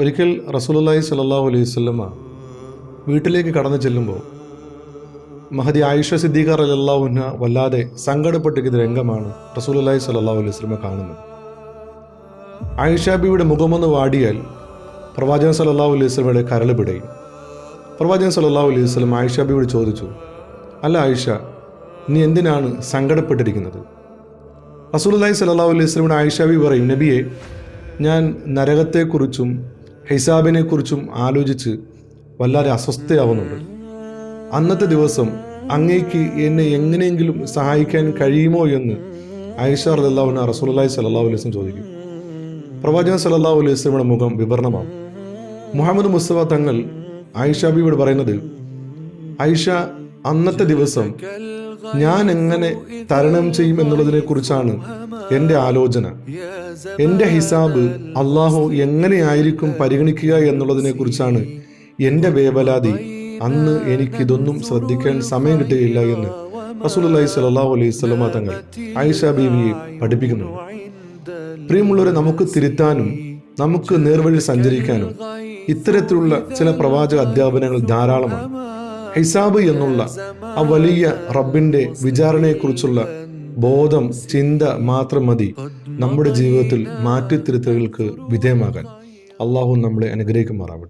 ഒരിക്കൽ റസൂലുള്ളാഹി സ്വല്ലല്ലാഹു അലൈഹി വസല്ലമ വീട്ടിലേക്ക് കടന്നു ചെല്ലുമ്പോൾ മഹദി ആയിഷ സിദ്ദീഖ റളിയല്ലാഹു അൻഹ വല്ലാതെ സങ്കടപ്പെട്ടിരിക്കുന്ന രംഗമാണ് റസൂലുള്ളാഹി സ്വല്ലല്ലാഹു അലൈഹി വസല്ലമ കാണുന്നത്. ആയിഷ ബീവിയുടെ മുഖമൊന്ന് വാടിയാൽ പ്രവാചകൻ സ്വല്ലല്ലാഹു അലൈഹി വസല്ലമയുടെ കരൾ പിടയും. പ്രവാചകൻ സ്വല്ലല്ലാഹു അലൈഹി വസല്ലം ആയിഷ ബീവിയോട് ചോദിച്ചു, അല്ല ആയിഷ, നീ എന്തിനാണ് സങ്കടപ്പെട്ടിരിക്കുന്നത്? റസൂലുള്ളാഹി സ്വല്ലല്ലാഹു അലൈഹി വസല്ലമയുടെ ആയിഷ ബീവി പറയും, നബിയെ, ഞാൻ നരകത്തെക്കുറിച്ചും ഹിസാബിനെക്കുറിച്ചും ആലോചിച്ച് വല്ലാതെ അസ്വസ്ഥയാവുന്നുണ്ട്. അന്നത്തെ ദിവസം അങ്ങേക്ക് എന്നെ എങ്ങനെയെങ്കിലും സഹായിക്കാൻ കഴിയുമോ എന്ന് ആയിഷ റളിയല്ലാഹു അൻഹ റസൂലുള്ളാഹി സ്വല്ലല്ലാഹു അലൈഹി വസല്ലം ചോദിക്കും. പ്രവാചകൻ സ്വല്ലല്ലാഹു അലൈഹി വസല്ലമയുടെ മുഖം വിവരണമാവും. മുഹമ്മദ് മുസ്തഫ തങ്ങൾ ആയിഷ ബീവിയോട് പറയുന്നത്, ആയിഷ, അന്നത്തെ ദിവസം ഞാൻ എങ്ങനെ തരണം ചെയ്യും എന്നുള്ളതിനെ കുറിച്ചാണ് എൻ്റെ ആലോചന. എൻ്റെ ഹിസാബ് അള്ളാഹു എങ്ങനെയായിരിക്കും പരിഗണിക്കുക എന്നുള്ളതിനെ കുറിച്ചാണ് എൻ്റെ വേവലാതി. അന്ന് എനിക്കിതൊന്നും ശ്രദ്ധിക്കാൻ സമയം കിട്ടുകയില്ല എന്ന് റസൂലുള്ളാഹി സ്വല്ലല്ലാഹു അലൈഹി വസല്ലമ തങ്ങൾ ആയിഷ ബീവിയെ പഠിപ്പിക്കുന്നുണ്ട്. പ്രിയമുള്ളവരെ, നമുക്ക് തിരുത്താനും നമുക്ക് നേർവഴി സഞ്ചരിക്കാനും ഇത്തരത്തിലുള്ള ചില പ്രവാചക അധ്യാപനങ്ങൾ ധാരാളമാണ്. ഹിസാബ് എന്നുള്ള ആ വലിയ റബ്ബിന്റെ വിചാരണയെക്കുറിച്ചുള്ള ബോധം, ചിന്ത മാത്രം മതി നമ്മുടെ ജീവിതത്തിൽ മാറ്റിത്തിരുത്തലുകൾക്ക് വിധേയമാകാൻ. അള്ളാഹു നമ്മളെ അനുഗ്രഹിക്കുമാറാവട്ടെ.